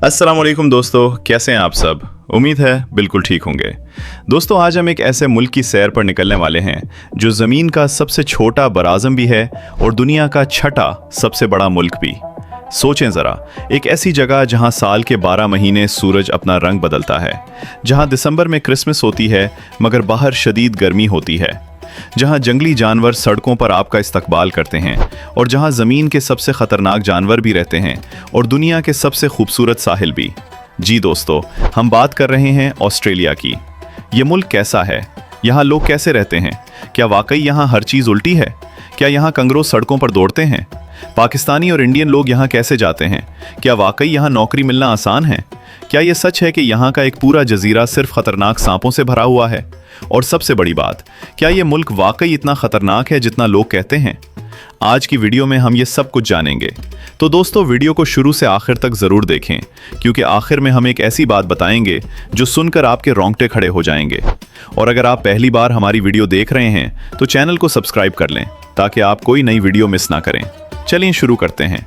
अस्सलाम वालेकुम दोस्तों, कैसे हैं आप सब। उम्मीद है बिल्कुल ठीक होंगे। दोस्तों, आज हम एक ऐसे मुल्क की सैर पर निकलने वाले हैं जो ज़मीन का सबसे छोटा बराज़म भी है और दुनिया का छठा सबसे बड़ा मुल्क भी। सोचें ज़रा, एक ऐसी जगह जहां साल के 12 महीने सूरज अपना रंग बदलता है, जहां दिसंबर में क्रिसमस होती है मगर बाहर शदीद गर्मी होती है, जहां जंगली जानवर सड़कों पर आपका इस्तकबाल करते हैं और जहां ज़मीन के सबसे ख़तरनाक जानवर भी रहते हैं और दुनिया के सबसे खूबसूरत साहिल भी। जी दोस्तों, हम बात कर रहे हैं ऑस्ट्रेलिया की। ये मुल्क कैसा है? यहाँ लोग कैसे रहते हैं? क्या वाकई यहाँ हर चीज़ उल्टी है? क्या यहाँ कंगरू सड़कों पर दौड़ते हैं? पाकिस्तानी और इंडियन लोग यहाँ कैसे जाते हैं? क्या वाकई यहाँ नौकरी मिलना आसान है? क्या ये सच है कि यहाँ का एक पूरा जजीरा सिर्फ खतरनाक सांपों से भरा हुआ है? और सबसे बड़ी बात, क्या ये मुल्क वाकई इतना खतरनाक है जितना लोग कहते हैं? आज की वीडियो में हम ये सब कुछ जानेंगे। तो दोस्तों, वीडियो को शुरू से आखिर तक ज़रूर देखें, क्योंकि आखिर में हम एक ऐसी बात बताएंगे जो सुनकर आपके रोंगटे खड़े हो जाएंगे। और अगर आप पहली बार हमारी वीडियो देख रहे हैं तो चैनल को सब्सक्राइब कर लें ताकि आप कोई नई वीडियो मिस ना करें। चलिए शुरू करते हैं।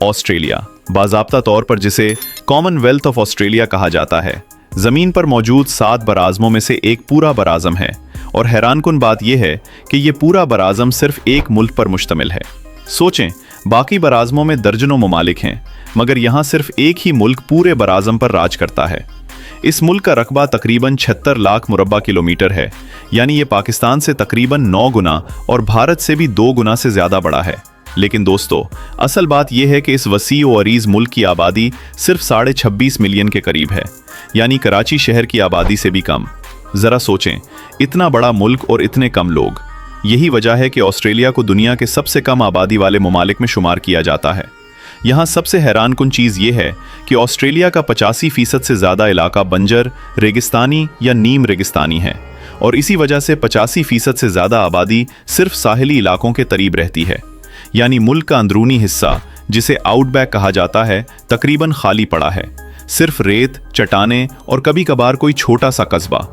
ऑस्ट्रेलिया, बाज़ाब्ता तौर पर जिसे कॉमनवेल्थ ऑफ ऑस्ट्रेलिया कहा जाता है, ज़मीन पर मौजूद 7 बराज़मों में से एक पूरा बराज़म है। और हैरानकुन बात यह है कि यह पूरा बराज़म सिर्फ एक मुल्क पर मुश्तमिल है। सोचें, बाकी बराज़मों में दर्जनों ममालिक हैं, मगर यहाँ सिर्फ एक ही मुल्क पूरे बराज़म पर राज करता है। इस मुल्क का रकबा तकरीबन 76 लाख मुरब्बा किलोमीटर है, यानी ये पाकिस्तान से तकरीबन 9 गुना और भारत से भी 2 गुना से ज़्यादा बड़ा है। लेकिन दोस्तों, असल बात यह है कि इस वसी व अरीज़ मुल्क की आबादी सिर्फ 26.5 मिलियन के करीब है, यानी कराची शहर की आबादी से भी कम। ज़रा सोचें, इतना बड़ा मुल्क और इतने कम लोग। यही वजह है कि ऑस्ट्रेलिया को दुनिया के सबसे कम आबादी वाले ममालिक में शुमार किया जाता है। यहाँ सबसे हैरानकुन चीज़ ये है कि ऑस्ट्रेलिया का 85% से ज़्यादा इलाका बंजर, रेगिस्तानी या नीम रेगिस्तानी है, और इसी वजह से 85% से ज़्यादा आबादी सिर्फ साहिली इलाकों के करीब रहती है। यानी मुल्क का अंदरूनी हिस्सा, जिसे आउटबैक कहा जाता है, तकरीबन खाली पड़ा है। सिर्फ रेत, चट्टानें और कभी कभार कोई छोटा सा कस्बा।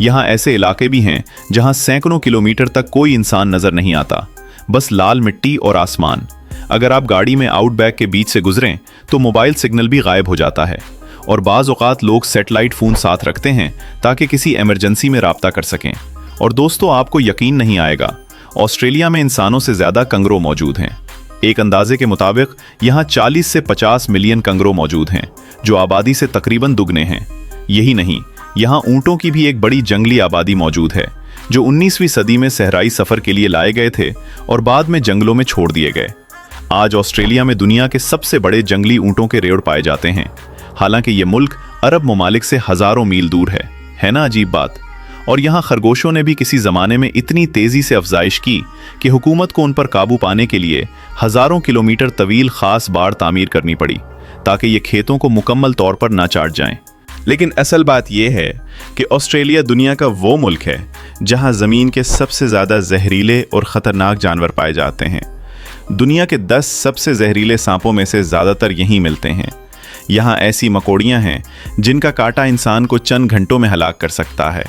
यहाँ ऐसे इलाके भी हैं जहाँ सैकड़ों किलोमीटर तक कोई इंसान नजर नहीं आता, बस लाल मिट्टी और आसमान। अगर आप गाड़ी में आउटबैक के बीच से गुजरें तो मोबाइल सिग्नल भी गायब हो जाता है, और बाज़ औक़ात लोग सैटेलाइट फ़ोन साथ रखते हैं ताकि किसी इमरजेंसी में राब्ता कर सकें। और दोस्तों, आपको यकीन नहीं आएगा, ऑस्ट्रेलिया में इंसानों से ज़्यादा कंगरू मौजूद हैं। एक अंदाजे के मुताबिक यहाँ 40 से 50 मिलियन कंगरू मौजूद हैं, जो आबादी से तकरीबन दुगने हैं। यही नहीं, यहाँ ऊँटों की भी एक बड़ी जंगली आबादी मौजूद है, जो 19वीं सदी में सहराई सफ़र के लिए लाए गए थे और बाद में जंगलों में छोड़ दिए गए। आज ऑस्ट्रेलिया में दुनिया के सबसे बड़े जंगली ऊँटों के रेड़ पाए जाते हैं, हालांकि ये मुल्क अरब ममालिक से हज़ारों मील दूर है ना अजीब बात। और यहाँ खरगोशों ने भी किसी ज़माने में इतनी तेज़ी से अफजाइश की कि हुकूमत को उन पर काबू पाने के लिए हज़ारों किलोमीटर तवील ख़ास बाड़ तामीर करनी पड़ी, ताकि ये खेतों को मुकम्मल तौर पर ना चाट जाएं। लेकिन असल बात यह है कि ऑस्ट्रेलिया दुनिया का वो मुल्क है जहां ज़मीन के सबसे ज़्यादा जहरीले और ख़तरनाक जानवर पाए जाते हैं। दुनिया के 10 सबसे जहरीले सांपों में से ज़्यादातर यहीं मिलते हैं। यहाँ ऐसी मकोड़ियाँ हैं जिनका कांटा इंसान को चंद घंटों में हलाक कर सकता है।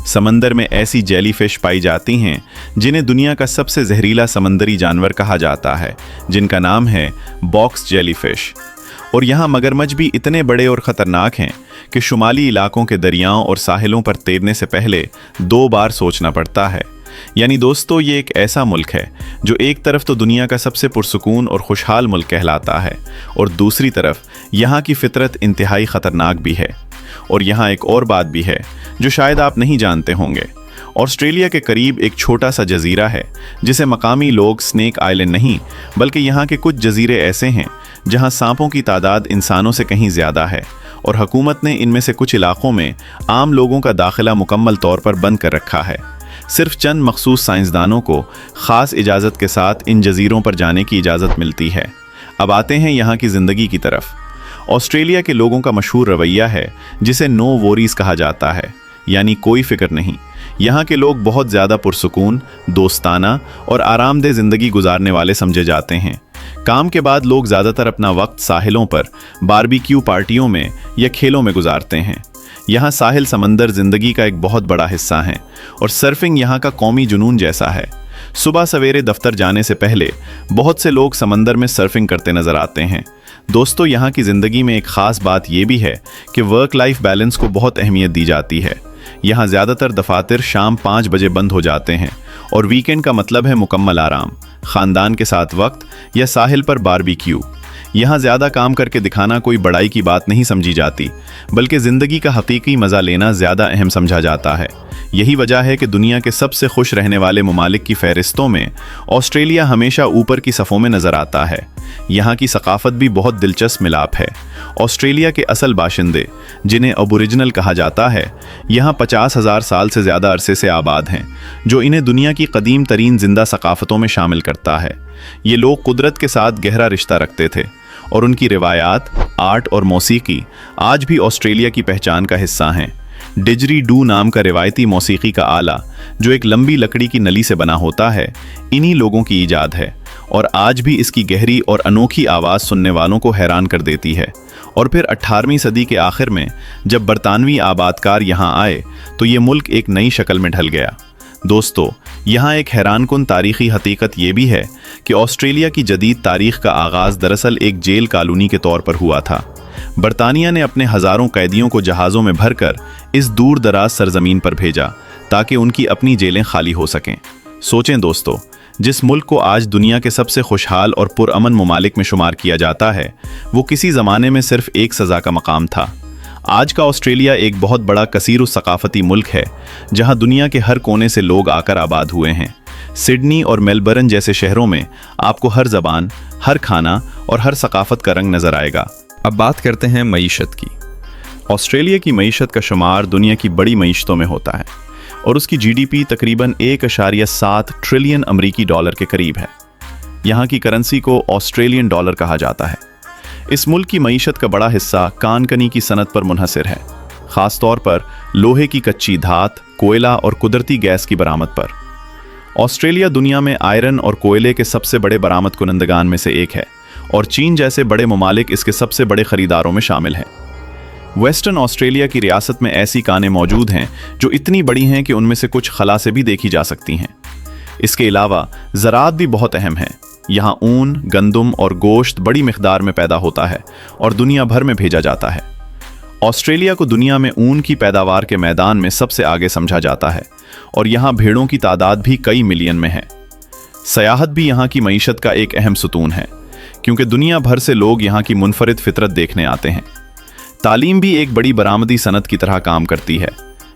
समंदर में ऐसी जेलीफिश पाई जाती हैं जिन्हें दुनिया का सबसे जहरीला समंदरी जानवर कहा जाता है, जिनका नाम है बॉक्स जेलीफिश। और यहाँ मगरमच्छ भी इतने बड़े और ख़तरनाक हैं कि शुमाली इलाकों के दरियाओं और साहिलों पर तैरने से पहले 2 बार सोचना पड़ता है। यानी दोस्तों, ये एक ऐसा मुल्क है जो एक तरफ तो दुनिया का सबसे पुरसुकून और खुशहाल मुल्क कहलाता है, और दूसरी तरफ यहाँ की फितरत इंतहाई ख़तरनाक भी है। और यहाँ एक और बात भी है जो शायद आप नहीं जानते होंगे। ऑस्ट्रेलिया के करीब एक छोटा सा जजीरा है जिसे मकामी लोग स्नेक आइलैंड नहीं, बल्कि यहाँ के कुछ जजीरे ऐसे हैं जहाँ सांपों की तादाद इंसानों से कहीं ज़्यादा है, और हुकूमत ने इनमें से कुछ इलाकों में आम लोगों का दाखिला मुकम्मल तौर पर बंद कर रखा है। सिर्फ चंद मखसूस साइंसदानों को ख़ास इजाज़त के साथ इन जजीरों पर जाने की इजाज़त मिलती है। अब आते हैं यहाँ की ज़िंदगी की तरफ। ऑस्ट्रेलिया के लोगों का मशहूर रवैया है जिसे नो वोरीज कहा जाता है, यानी कोई फिक्र नहीं। यहाँ के लोग बहुत ज़्यादा पुरसुकून, दोस्ताना और आरामदेह ज़िंदगी गुजारने वाले समझे जाते हैं। काम के बाद लोग ज़्यादातर अपना वक्त साहिलों पर बारबेक्यू पार्टियों में या खेलों में गुजारते हैं। यहाँ साहिल समंदर ज़िंदगी का एक बहुत बड़ा हिस्सा है, और सर्फिंग यहाँ का कौमी जुनून जैसा है। सुबह सवेरे दफ्तर जाने से पहले बहुत से लोग समंदर में सर्फिंग करते नजर आते हैं। दोस्तों, यहाँ की ज़िंदगी में एक ख़ास बात ये भी है कि वर्क लाइफ बैलेंस को बहुत अहमियत दी जाती है। यहाँ ज़्यादातर दफातर शाम 5 बजे बंद हो जाते हैं और वीकेंड का मतलब है मुकम्मल आराम, ख़ानदान के साथ वक्त या साहिल पर बारबेक्यू। यहाँ ज़्यादा काम करके दिखाना कोई बड़ाई की बात नहीं समझी जाती, बल्कि ज़िंदगी का हकीकी मज़ा लेना ज़्यादा अहम समझा जाता है। यही वजह है कि दुनिया के सबसे खुश रहने वाले ममालिक की फहरिस्तों में ऑस्ट्रेलिया हमेशा ऊपर की सफ़ों में नज़र आता है। यहाँ की सकाफत भी बहुत दिलचस्प मिलाप है। ऑस्ट्रेलिया के असल बाशिंदे, जिन्हें अबोरिजिनल कहा जाता है, यहाँ 50,000 साल से ज़्यादा अरसे से आबाद हैं, जो इन्हें दुनिया की कदीम तरीन जिंदा सकाफतों में शामिल करता है। ये लोग कुदरत के साथ गहरा रिश्ता रखते थे और उनकी रिवायात, आर्ट और मौसीकी आज भी ऑस्ट्रेलिया की पहचान का हिस्सा हैं। डिजरी-डू नाम का रिवायती मौसीकी का आला, जो एक लंबी लकड़ी की नली से बना होता है, इन्हीं लोगों की ईजाद है और आज भी इसकी गहरी और अनोखी आवाज़ सुनने वालों को हैरान कर देती है। और फिर 18वीं सदी के आखिर में जब बरतानवी आबादकार यहाँ आए तो ये मुल्क एक नई शक्ल में ढल गया। दोस्तों, यहाँ एक हैरानकुन तारीखी हकीकत ये भी है कि ऑस्ट्रेलिया की जदीद तारीख का आगाज़ दरअसल एक जेल कॉलोनी के तौर पर हुआ था। बरतानिया ने अपने हज़ारों कैदियों को जहाज़ों में भरकर इस दूर दराज सरजमीन पर भेजा ताकि उनकी अपनी जेलें खाली हो सकें। सोचें दोस्तों, जिस मुल्क को आज दुनिया के सबसे खुशहाल और पुरअमन ममालिक में शुमार किया जाता है, वो किसी ज़माने में सिर्फ एक सज़ा का मकाम था। आज का ऑस्ट्रेलिया एक बहुत बड़ा कसीर सकाफती मुल्क है, जहां दुनिया के हर कोने से लोग आकर आबाद हुए हैं। सिडनी और मेलबर्न जैसे शहरों में आपको हर ज़बान, हर खाना और हर सकाफत का रंग नज़र आएगा। अब बात करते हैं मईशत की। ऑस्ट्रेलिया की मईशत का शुमार दुनिया की बड़ी मईशतों में होता है और उसकी जीडीपी तकरीबन 1.7 ट्रिलियन अमरीकी डॉलर के करीब है। यहाँ की करेंसी को ऑस्ट्रेलियन डॉलर कहा जाता है। इस मुल्क की मईशत का बड़ा हिस्सा कानकनी की सनत पर मुनहसिर है, ख़ास तौर पर लोहे की कच्ची धात, कोयला और कुदरती गैस की बरामद पर। ऑस्ट्रेलिया दुनिया में आयरन और कोयले के सबसे बड़े बरामद कुनंदगान में से एक है और चीन जैसे बड़े ममालिक इसके सबसे बड़े खरीदारों में शामिल हैं। वेस्टर्न ऑस्ट्रेलिया की रियासत में ऐसी कानें मौजूद हैं जो इतनी बड़ी हैं कि उनमें से कुछ खला से भी देखी जा सकती हैं। इसके अलावा ज़राअत भी बहुत अहम है। यहाँ ऊन, गंदम और गोश्त बड़ी मिक़दार में पैदा होता है और दुनिया भर में भेजा जाता है। ऑस्ट्रेलिया को दुनिया में ऊन की पैदावार के मैदान में सबसे आगे समझा जाता है और यहाँ भेड़ों की तादाद भी कई मिलियन में है। सयाहत भी यहाँ की मईशत का एक अहम सुतून है, क्योंकि दुनिया भर से लोग यहाँ की मुनफरिद फितरत देखने आते हैं। तालीम भी एक बड़ी बरामदी सनत की तरह काम करती है।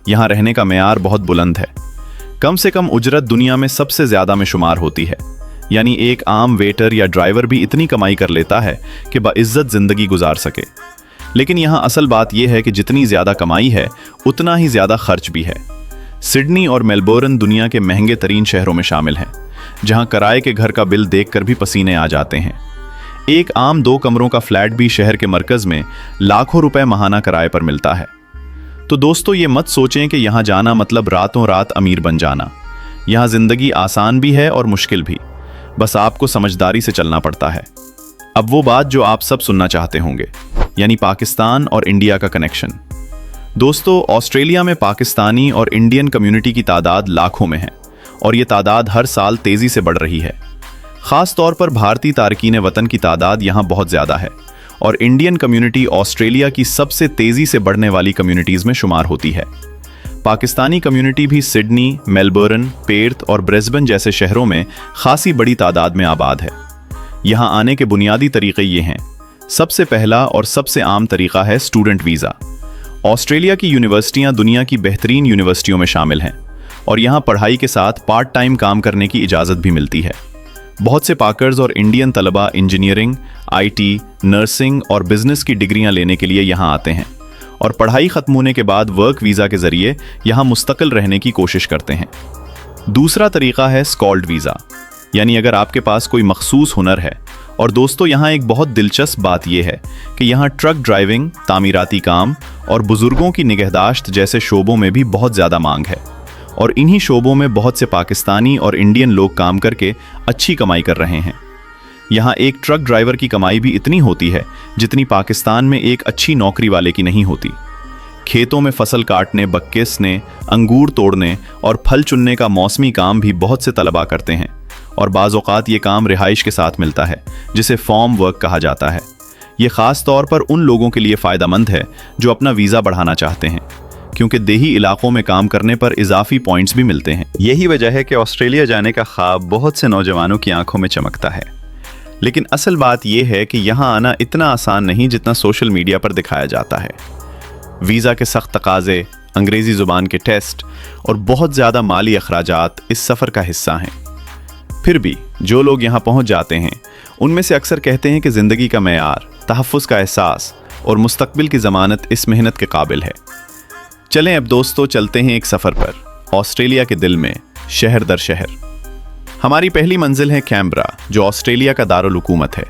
यहाँ रहने का मेयार बहुत बुलंद है। कम से कम उजरत दुनिया में सबसे ज़्यादा में शुमार होती है, यानी एक आम वेटर या ड्राइवर भी इतनी कमाई कर लेता है कि बाइज्जत ज़िंदगी गुजार सके। लेकिन यहाँ असल बात यह है कि जितनी ज़्यादा कमाई है उतना ही ज़्यादा खर्च भी है। सिडनी और मेलबोर्न दुनिया के महंगे तरीन शहरों में शामिल हैं, जहाँ किराए के घर का बिल देखकर भी पसीने आ जाते हैं। एक आम 2 कमरों का फ्लैट भी शहर के मरकज़ में लाखों रुपए माहाना किराए पर मिलता है। तो दोस्तों, ये मत सोचें कि यहाँ जाना मतलब रातों रात अमीर बन जाना। यहाँ ज़िंदगी आसान भी है और मुश्किल भी, बस आपको समझदारी से चलना पड़ता है। अब वो बात जो आप सब सुनना चाहते होंगे, यानी पाकिस्तान और इंडिया का कनेक्शन। दोस्तों, ऑस्ट्रेलिया में पाकिस्तानी और इंडियन कम्युनिटी की तादाद लाखों में है और ये तादाद हर साल तेज़ी से बढ़ रही है। ख़ास तौर पर भारतीय तारकीन वतन की तादाद यहाँ बहुत ज़्यादा है और इंडियन कम्युनिटी ऑस्ट्रेलिया की सबसे तेज़ी से बढ़ने वाली कम्युनिटीज़ में शुमार होती है। पाकिस्तानी कम्युनिटी भी सिडनी, मेलबर्न, पेर्थ और ब्रिस्बेन जैसे शहरों में खासी बड़ी तादाद में आबाद है। यहाँ आने के बुनियादी तरीक़े ये हैं। सबसे पहला और सबसे आम तरीक़ा है स्टूडेंट वीज़ा। ऑस्ट्रेलिया की यूनिवर्सिटियाँ दुनिया की बेहतरीन यूनिवर्सिटियों में शामिल हैं और यहाँ पढ़ाई के साथ पार्ट टाइम काम करने की इजाज़त भी मिलती है। बहुत से पाकर्स और इंडियन तलबा इंजीनियरिंग, आईटी, नर्सिंग और बिजनेस की डिग्रियां लेने के लिए यहाँ आते हैं और पढ़ाई ख़त्म होने के बाद वर्क वीज़ा के ज़रिए यहाँ मुस्तकिल रहने की कोशिश करते हैं। दूसरा तरीक़ा है स्कॉल्ड वीज़ा, यानी अगर आपके पास कोई मखसूस हुनर है। और दोस्तों, यहाँ एक बहुत दिलचस्प बात यह है कि यहाँ ट्रक ड्राइविंग, तामीराती काम और बुज़ुर्गों की निगहदाश्त जैसे शोबों में भी बहुत ज़्यादा मांग है और इन्हीं शोबों में बहुत से पाकिस्तानी और इंडियन लोग काम करके अच्छी कमाई कर रहे हैं। यहाँ एक ट्रक ड्राइवर की कमाई भी इतनी होती है जितनी पाकिस्तान में एक अच्छी नौकरी वाले की नहीं होती। खेतों में फसल काटने, बक्केसने, अंगूर तोड़ने और फल चुनने का मौसमी काम भी बहुत से तलबा करते हैं और बाज़ औक़ात ये काम रिहाइश के साथ मिलता है, जिसे फॉर्म वर्क कहा जाता है। ये ख़ास तौर पर उन लोगों के लिए फ़ायदेमंद है जो अपना वीज़ा बढ़ाना चाहते हैं, क्योंकि देही इलाकों में काम करने पर इजाफी पॉइंट्स भी मिलते हैं। यही वजह है कि ऑस्ट्रेलिया जाने का ख्वाब बहुत से नौजवानों की आंखों में चमकता है। लेकिन असल बात यह है कि यहाँ आना इतना आसान नहीं जितना सोशल मीडिया पर दिखाया जाता है। वीज़ा के सख्त तकाजे, अंग्रेज़ी ज़ुबान के टेस्ट और बहुत ज़्यादा माली अखराजात इस सफ़र का हिस्सा हैं। फिर भी जो लोग यहाँ पहुँच जाते हैं उनमें से अक्सर कहते हैं कि ज़िंदगी का मेयार, तहफ़्फ़ुज़ का एहसास और मुस्तक़बिल की ज़मानत इस मेहनत के काबिल है। चलें अब दोस्तों चलते हैं एक सफ़र पर, ऑस्ट्रेलिया के दिल में, शहर दर शहर। हमारी पहली मंजिल है कैनबरा, जो ऑस्ट्रेलिया का दारुल हुकूमत है।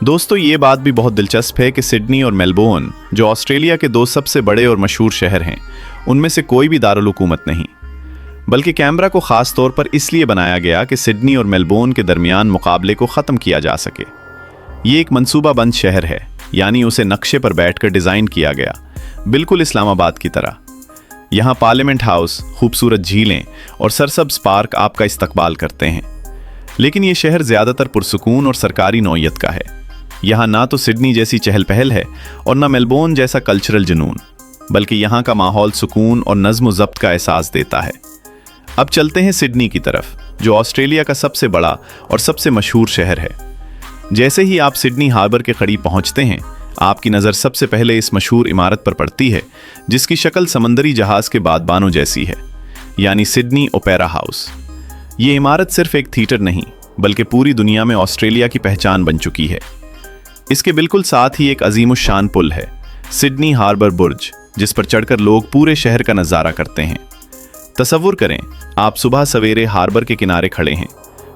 दोस्तों ये बात भी बहुत दिलचस्प है कि सिडनी और मेलबोर्न, जो ऑस्ट्रेलिया के 2 सबसे बड़े और मशहूर शहर हैं, उनमें से कोई भी दारुल हुकूमत नहीं, बल्कि कैनबरा को ख़ास तौर पर इसलिए बनाया गया कि सिडनी और मेलबोर्न के दरमियान मुकाबले को ख़त्म किया जा सके। ये एक मंसूबाबंद शहर है, यानी उसे नक्शे पर बैठकर डिज़ाइन किया गया, बिल्कुल इस्लामाबाद की तरह। यहाँ पार्लियामेंट हाउस, खूबसूरत झीलें और सरसब्ज़ पार्क आपका इस्तकबाल करते हैं। लेकिन ये शहर ज़्यादातर पुरसुकून और सरकारी नौयत का है। यहाँ ना तो सिडनी जैसी चहल पहल है और ना मेलबोर्न जैसा कल्चरल जुनून, बल्कि यहाँ का माहौल सुकून और नज़्म ज़ब्त का एहसास देता है। अब चलते हैं सिडनी की तरफ, जो ऑस्ट्रेलिया का सबसे बड़ा और सबसे मशहूर शहर है। जैसे ही आप सिडनी हार्बर के करीब पहुँचते हैं, आपकी नज़र सबसे पहले इस मशहूर इमारत पर पड़ती है जिसकी शक्ल समंदरी जहाज़ के बादबानों जैसी है, यानी सिडनी ओपेरा हाउस। ये इमारत सिर्फ एक थिएटर नहीं, बल्कि पूरी दुनिया में ऑस्ट्रेलिया की पहचान बन चुकी है। इसके बिल्कुल साथ ही एक अजीमुश्शान पुल है, सिडनी हार्बर बुर्ज, जिस पर चढ़कर लोग पूरे शहर का नज़ारा करते हैं। तसव्वुर करें, आप सुबह सवेरे हार्बर के किनारे खड़े हैं,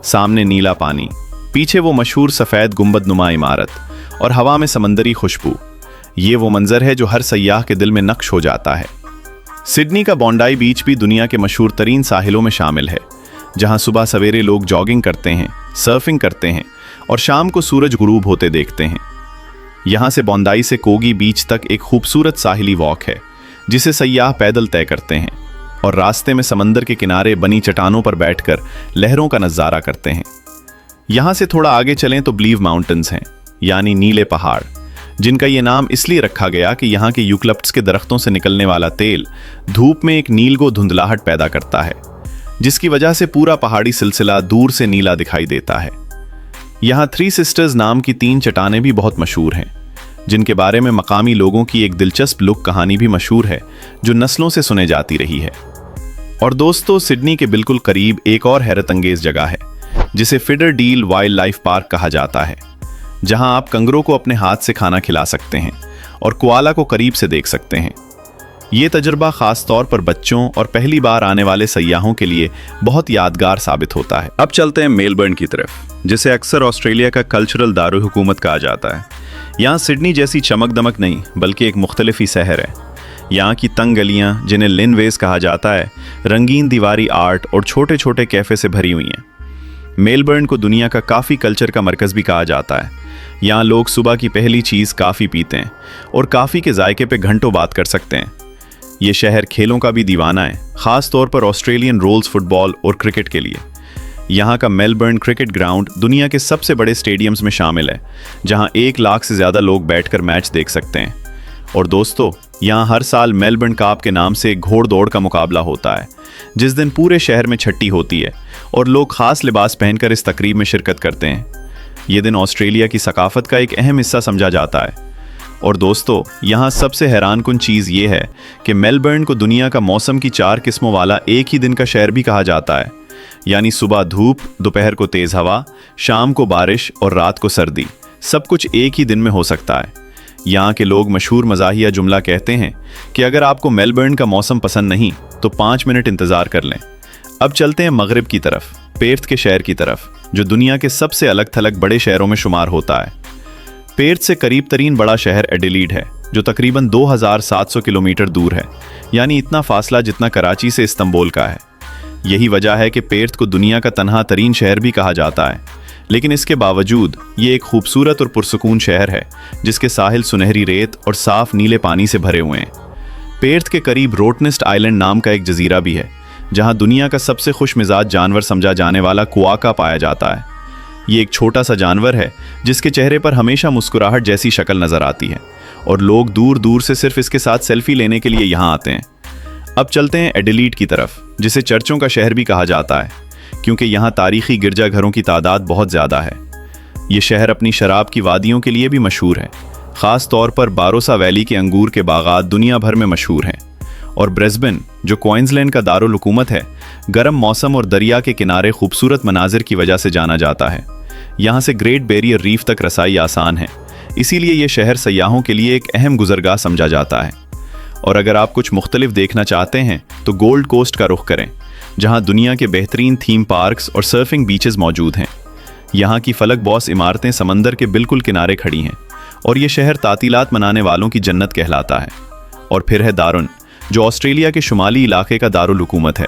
सामने नीला पानी, पीछे वो मशहूर सफ़ेद गुंबद नुमा इमारत और हवा में समंदरी खुशबू। ये वो मंजर है जो हर सयाह के दिल में नक्श हो जाता है। सिडनी का बॉन्डाई बीच भी दुनिया के मशहूर तरीन साहिलों में शामिल है, जहां सुबह सवेरे लोग जॉगिंग करते हैं, सर्फिंग करते हैं और शाम को सूरज गुरूब होते देखते हैं। यहाँ से बॉन्डाई से कोगी बीच तक एक खूबसूरत साहिली वॉक है, जिसे सयाह पैदल तय करते हैं और रास्ते में समंदर के किनारे बनी चट्टानों पर बैठकर लहरों का नज़ारा करते हैं। यहाँ से थोड़ा आगे चलें तो ब्लीव माउंटेन्स हैं, यानी नीले पहाड़, जिनका ये नाम इसलिए रखा गया कि यहाँ के यूकलिप्टस के दरख्तों से निकलने वाला तेल धूप में एक नीलगो धुंधलाहट पैदा करता है, जिसकी वजह से पूरा पहाड़ी सिलसिला दूर से नीला दिखाई देता है। यहाँ 3 सिस्टर्स नाम की 3 चट्टानें भी बहुत मशहूर हैं, जिनके बारे में मकामी लोगों की एक दिलचस्प लुक कहानी भी मशहूर है, जो नस्लों से सुने जाती रही है। और दोस्तों सिडनी के बिल्कुल करीब एक और हैरत अंगेज जगह है, जिसे feeder deal wild life park कहा जाता है, जहां आप कंगरों को अपने हाथ से खाना खिला सकते हैं और कोआला को करीब से देख सकते हैं। ये तजुर्बा खास तौर पर बच्चों और पहली बार आने वाले सयाहों के लिए बहुत यादगार साबित होता है। अब चलते हैं मेलबर्न की तरफ, जिसे अक्सर ऑस्ट्रेलिया का कल्चरल दारुल हुकूमत कहा जाता है। यहाँ सिडनी जैसी चमक दमक नहीं, बल्कि एक मुख्तलिफ ही शहर है। यहाँ की तंग गलियाँ, जिन्हें लिनवेज कहा जाता है, रंगीन दीवारी आर्ट और छोटे छोटे कैफ़े से भरी हुई हैं। मेलबर्न को दुनिया का काफ़ी कल्चर का मरकज़ भी कहा जाता है। यहाँ लोग सुबह की पहली चीज़ काफ़ी पीते हैं और काफ़ी के जायके पे घंटों बात कर सकते हैं। ये शहर खेलों का भी दीवाना है, ख़ास तौर पर ऑस्ट्रेलियन रोल्स फुटबॉल और क्रिकेट के लिए। यहाँ का मेलबर्न क्रिकेट ग्राउंड दुनिया के सबसे बड़े स्टेडियम्स में शामिल है, जहाँ 1 लाख से ज़्यादा लोग बैठकर मैच देख सकते हैं। और दोस्तों यहाँ हर साल मेलबर्न कप के नाम से घोड़ दौड़ का मुकाबला होता है, जिस दिन पूरे शहर में छट्टी होती है और लोग खास लिबास पहनकर इस तकरीब में शिरकत करते हैं। ये दिन ऑस्ट्रेलिया की सकाफत का एक अहम हिस्सा समझा जाता है। और दोस्तों यहाँ सबसे हैरानकुन चीज़ ये है कि मेलबर्न को दुनिया का मौसम की 4 किस्मों वाला एक ही दिन का शहर भी कहा जाता है, यानी सुबह धूप, दोपहर को तेज़ हवा, शाम को बारिश और रात को सर्दी, सब कुछ एक ही दिन में हो सकता है। यहाँ के लोग मशहूर मज़ाहिया जुमला कहते हैं कि अगर आपको मेलबर्न का मौसम पसंद नहीं तो 5 मिनट इंतज़ार कर लें। अब चलते हैं मगरिब की तरफ, पेर्थ के शहर की तरफ, जो दुनिया के सबसे अलग थलग बड़े शहरों में शुमार होता है। पेर्थ से करीब तरीन बड़ा शहर एडिलीड है, जो तकरीबन 2700 किलोमीटर दूर है, यानी इतना फासला जितना कराची से इस्तांबुल का है। यही वजह है कि पेर्थ को दुनिया का तन्हा तरीन शहर भी कहा जाता है, लेकिन इसके बावजूद ये एक खूबसूरत और पुरसुकून शहर है, जिसके साहिल सुनहरी रेत और साफ नीले पानी से भरे हुए हैं। पेर्थ के करीब रोटनेस्ट आइलैंड नाम का एक जजीरा भी है, जहां दुनिया का सबसे खुश मिजाज जानवर समझा जाने वाला कुआका पाया जाता है। ये एक छोटा सा जानवर है जिसके चेहरे पर हमेशा मुस्कुराहट जैसी शक्ल नजर आती है और लोग दूर दूर से सिर्फ इसके साथ सेल्फी लेने के लिए यहाँ आते हैं। अब चलते हैं एडिलीड की तरफ, जिसे चर्चों का शहर भी कहा जाता है क्योंकि यहाँ तारीखी गिरजाघरों की तादाद बहुत ज़्यादा है। ये शहर अपनी शराब की वादियों के लिए भी मशहूर है। ख़ास तौर पर बारोसा वैली के अंगूर के बागात दुनिया भर में मशहूर हैं। और ब्रिस्बेन, जो क्वींसलैंड का दारुल हुकूमत है, गर्म मौसम और दरिया के किनारे खूबसूरत मनाजिर की वजह से जाना जाता है। यहाँ से ग्रेट बैरियर रीफ तक रसाई आसान है, इसीलिए ये शहर सयाहों के लिए एक अहम गुजरगाह समझा जाता है। और अगर आप कुछ मुख्तलिफ देखना चाहते हैं तो गोल्ड कोस्ट का रुख करें, जहाँ दुनिया के बेहतरीन थीम पार्क्स और सर्फिंग बीचेस मौजूद हैं। यहाँ की फलक बॉस इमारतें समंदर के बिल्कुल किनारे खड़ी हैं और ये शहर तातीलात मनाने वालों की जन्नत कहलाता है। और फिर है दारुन, जो ऑस्ट्रेलिया के शुमाली इलाके का दारुल हुकूमत है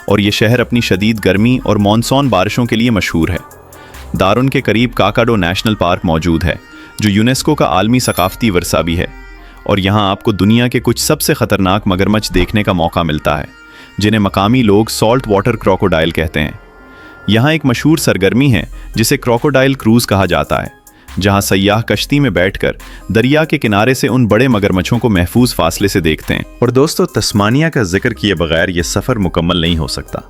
और ये शहर अपनी शदीद गर्मी और मॉनसून बारिशों के लिए मशहूर है। दारुन के करीब काकाडो नेशनल पार्क मौजूद है, जो यूनेस्को का आलमी सकाफती वर्सा भी है। और यहाँ आपको दुनिया के कुछ सबसे ख़तरनाक मगरमच्छ देखने का मौका मिलता है, जिन्हें मकामी लोग सॉल्ट वाटर क्रोकोडाइल कहते हैं। यहाँ एक मशहूर सरगर्मी है जिसे क्रोकोडाइल क्रूज़ कहा जाता है, जहाँ सयाह कश्ती में बैठकर दरिया के किनारे से उन बड़े मगरमच्छों को महफूज फासले से देखते हैं। और दोस्तों, तस्मानिया का जिक्र किए बगैर ये सफ़र मुकम्मल नहीं हो सकता।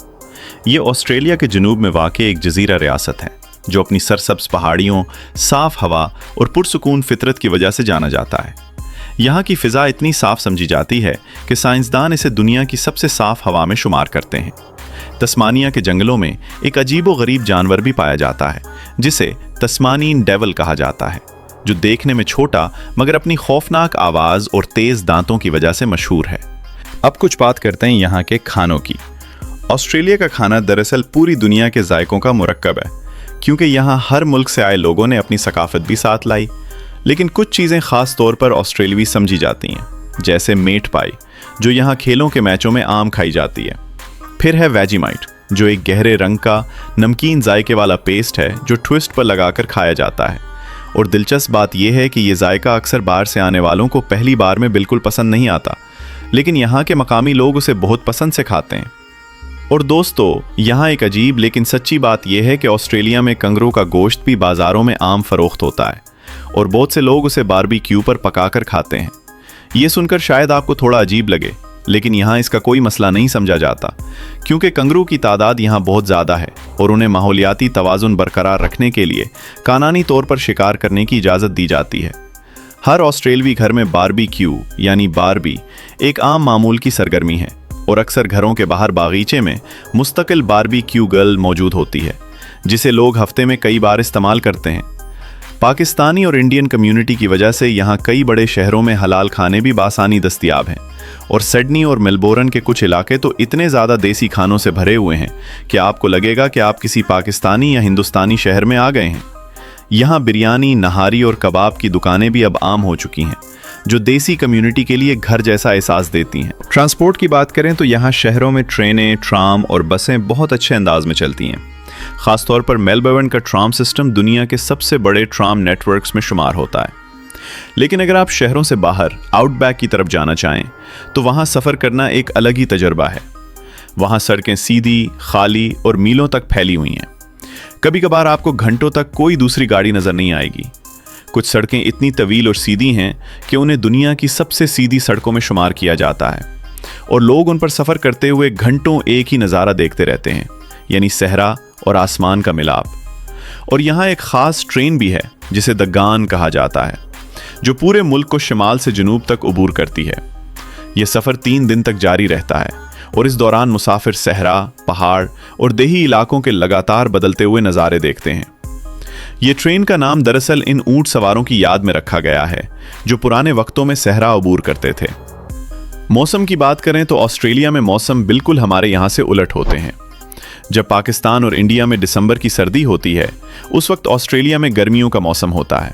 ये ऑस्ट्रेलिया के जनूब में वाक़े एक जजीरा रियासत है जो अपनी सरसब्ज पहाड़ियों, साफ हवा और पुरसुकून फितरत की वजह से जाना जाता है। यहाँ की फ़िज़ा इतनी साफ समझी जाती है कि साइंसदान इसे दुनिया की सबसे साफ हवा में शुमार करते हैं। तस्मानिया के जंगलों में एक अजीबो गरीब जानवर भी पाया जाता है जिसे तस्मानियन डेविल कहा जाता है, जो देखने में छोटा मगर अपनी खौफनाक आवाज़ और तेज़ दांतों की वजह से मशहूर है। अब कुछ बात करते हैं यहाँ के खानों की। ऑस्ट्रेलिया का खाना दरअसल पूरी दुनिया के जायकों का मुरक्कब है, क्योंकि यहाँ हर मुल्क से आए लोगों ने अपनी सकाफत भी साथ लाई। लेकिन कुछ चीज़ें ख़ास तौर पर ऑस्ट्रेलवी समझी जाती हैं, जैसे मेट पाई, जो यहाँ खेलों के मैचों में आम खाई जाती है। फिर है वेजीमाइट, जो एक गहरे रंग का नमकीन जायके वाला पेस्ट है जो ट्विस्ट पर लगाकर खाया जाता है। और दिलचस्प बात यह है कि ये जायका अक्सर बाहर से आने वालों को पहली बार में बिल्कुल पसंद नहीं आता, लेकिन यहाँ के मकामी लोग उसे बहुत पसंद से खाते हैं। और दोस्तों, यहाँ एक अजीब लेकिन सच्ची बात यह है कि ऑस्ट्रेलिया में कंगरों का गोश्त भी बाज़ारों में आम फरोख्त होता है और बहुत से लोग उसे बारबेक्यू पर पकाकर खाते हैं। ये सुनकर शायद आपको थोड़ा अजीब लगे, लेकिन यहाँ इसका कोई मसला नहीं समझा जाता, क्योंकि कंगरू की तादाद यहाँ बहुत ज़्यादा है और उन्हें माहौलियाती तवाज़ुन बरकरार रखने के लिए कानूनी तौर पर शिकार करने की इजाज़त दी जाती है। हर ऑस्ट्रेलवी घर में बारबेक्यू यानी बारबी एक आम मामूल की सरगर्मी है और अक्सर घरों के बाहर बागीचे में मुस्तकिल बारबेक्यू गर्ल मौजूद होती है, जिसे लोग हफ्ते में कई बार इस्तेमाल करते हैं। पाकिस्तानी और इंडियन कम्युनिटी की वजह से यहाँ कई बड़े शहरों में हलाल खाने भी बासानी दस्तयाब हैं और सिडनी और मेलबोर्न के कुछ इलाके तो इतने ज़्यादा देसी खानों से भरे हुए हैं कि आपको लगेगा कि आप किसी पाकिस्तानी या हिंदुस्तानी शहर में आ गए हैं। यहाँ बिरयानी, नहारी और कबाब की दुकानें भी अब आम हो चुकी हैं, जो देसी कम्युनिटी के लिए घर जैसा एहसास देती हैं। ट्रांसपोर्ट की बात करें तो यहाँ शहरों में ट्रेनें, ट्राम और बसें बहुत अच्छे अंदाज में चलती हैं। ख़ासतौर पर मेलबर्न का ट्राम सिस्टम दुनिया के सबसे बड़े ट्राम नेटवर्क्स में शुमार होता है। लेकिन अगर आप शहरों से बाहर आउटबैक की तरफ जाना चाहें तो वहाँ सफ़र करना एक अलग ही तजर्बा है। वहाँ सड़कें सीधी, खाली और मीलों तक फैली हुई हैं। कभी कभार आपको घंटों तक कोई दूसरी गाड़ी नज़र नहीं आएगी। कुछ सड़कें इतनी तवील और सीधी हैं कि उन्हें दुनिया की सबसे सीधी सड़कों में शुमार किया जाता है और लोग उन पर सफ़र करते हुए घंटों एक ही नज़ारा देखते रहते हैं, यानी सहरा और आसमान का मिलाप। और यहाँ एक ख़ास ट्रेन भी है जिसे द गान कहा जाता है, जो पूरे मुल्क को शिमाल से जनूब तक उबूर करती है। यह सफ़र 3 दिन तक जारी रहता है और इस दौरान मुसाफिर सहरा, पहाड़ और देही इलाकों के लगातार बदलते हुए नज़ारे देखते हैं। ये ट्रेन का नाम दरअसल इन ऊंट सवारों की याद में रखा गया है जो पुराने वक्तों में सहरा अबूर करते थे। मौसम की बात करें तो ऑस्ट्रेलिया में मौसम बिल्कुल हमारे यहाँ से उलट होते हैं। जब पाकिस्तान और इंडिया में दिसंबर की सर्दी होती है, उस वक्त ऑस्ट्रेलिया में गर्मियों का मौसम होता है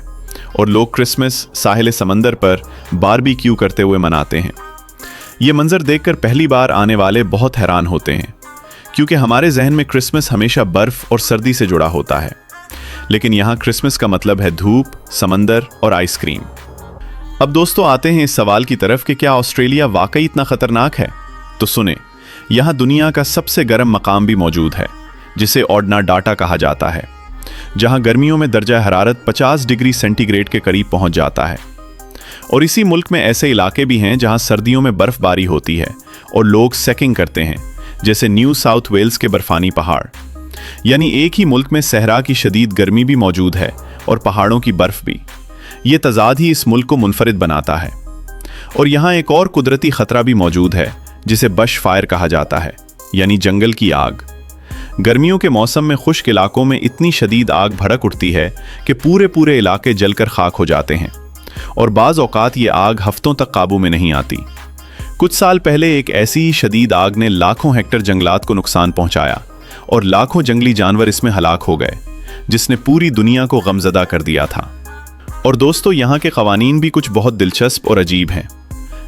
और लोग क्रिसमस साहिल समंदर पर बारबेक्यू करते हुए मनाते हैं। ये मंजर देखकर पहली बार आने वाले बहुत हैरान होते हैं, क्योंकि हमारे जहन में क्रिसमस हमेशा बर्फ और सर्दी से जुड़ा होता है, लेकिन यहाँ क्रिसमस का मतलब है धूप, समंदर और आइसक्रीम। अब दोस्तों आते हैं इस सवाल की तरफ कि क्या ऑस्ट्रेलिया वाकई इतना खतरनाक है? तो सुने, यहाँ दुनिया का सबसे गर्म मकाम भी मौजूद है, जिसे ओडना डाटा कहा जाता है। जहां गर्मियों में दर्जा हरारत 50 डिग्री सेंटीग्रेड के करीब पहुंच जाता है। और इसी मुल्क में ऐसे इलाके भी हैं जहां सर्दियों में बर्फबारी होती है और लोग सेकिंग करते हैं, जैसे न्यू साउथ वेल्स के बर्फानी पहाड़। यानी एक ही मुल्क में सहरा की शदीद गर्मी भी मौजूद है और पहाड़ों की बर्फ भी। ये तजाद ही इस मुल्क को मुनफरिद बनाता है। और यहाँ एक और कुदरती खतरा भी मौजूद है जिसे बश फायर कहा जाता है, यानी जंगल की आग। गर्मियों के मौसम में खुश्क इलाकों में इतनी शदीद आग भड़क उठती है कि पूरे पूरे इलाके जलकर खाक हो जाते हैं और बाज़ औक़ात ये आग हफ्तों तक काबू में नहीं आती। कुछ साल पहले एक ऐसी ही शदीद आग ने लाखों हेक्टर जंगलात को नुकसान पहुंचाया और लाखों जंगली जानवर इसमें हलाक हो गए, जिसने पूरी दुनिया को गमज़दा कर दिया था। और दोस्तों, यहाँ के क़वानीन भी कुछ बहुत दिलचस्प और अजीब हैं।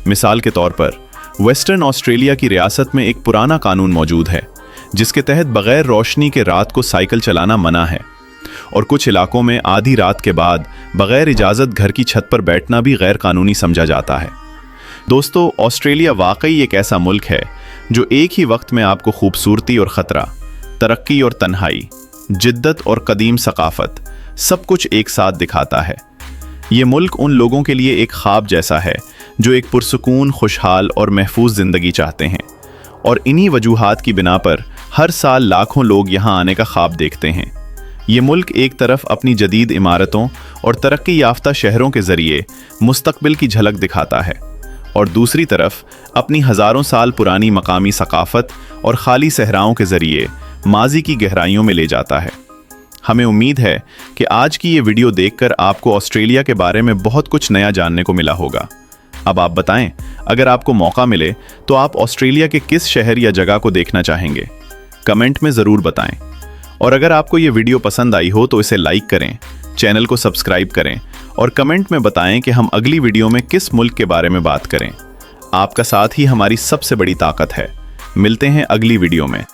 मिसाल के तौर पर वेस्टर्न ऑस्ट्रेलिया की रियासत में एक पुराना कानून मौजूद है जिसके तहत बग़ैर रोशनी के रात को साइकिल चलाना मना है, और कुछ इलाकों में आधी रात के बाद बग़ैर इजाज़त घर की छत पर बैठना भी गैर कानूनी समझा जाता है। दोस्तों, ऑस्ट्रेलिया वाकई एक ऐसा मुल्क है जो एक ही वक्त में आपको खूबसूरती और ख़तरा, तरक्की और तन्हाई, जिद्दत और कदीम सकाफ़त सब कुछ एक साथ दिखाता है। ये मुल्क उन लोगों के लिए एक ख्वाब जैसा है जो एक पुरसुकून, खुशहाल और महफूज ज़िंदगी चाहते हैं, और इन्हीं वजूहात की बिना पर हर साल लाखों लोग यहाँ आने का ख्वाब देखते हैं। ये मुल्क एक तरफ अपनी जदीद इमारतों और तरक्की याफ्ता शहरों के ज़रिए मुस्तकबिल की झलक दिखाता है, और दूसरी तरफ अपनी हज़ारों साल पुरानी मकामी सकाफ़त और खाली सहराओं के ज़रिए माजी की गहराइयों में ले जाता है। हमें उम्मीद है कि आज की ये वीडियो देखकर आपको ऑस्ट्रेलिया के बारे में बहुत कुछ नया जानने को मिला होगा। अब आप बताएं, अगर आपको मौका मिले तो आप ऑस्ट्रेलिया के किस शहर या जगह को देखना चाहेंगे? कमेंट में ज़रूर बताएं। और अगर आपको ये वीडियो पसंद आई हो तो इसे लाइक करें, चैनल को सब्सक्राइब करें और कमेंट में बताएं कि हम अगली वीडियो में किस मुल्क के बारे में बात करें। आपका साथ ही हमारी सबसे बड़ी ताकत है। मिलते हैं अगली वीडियो में।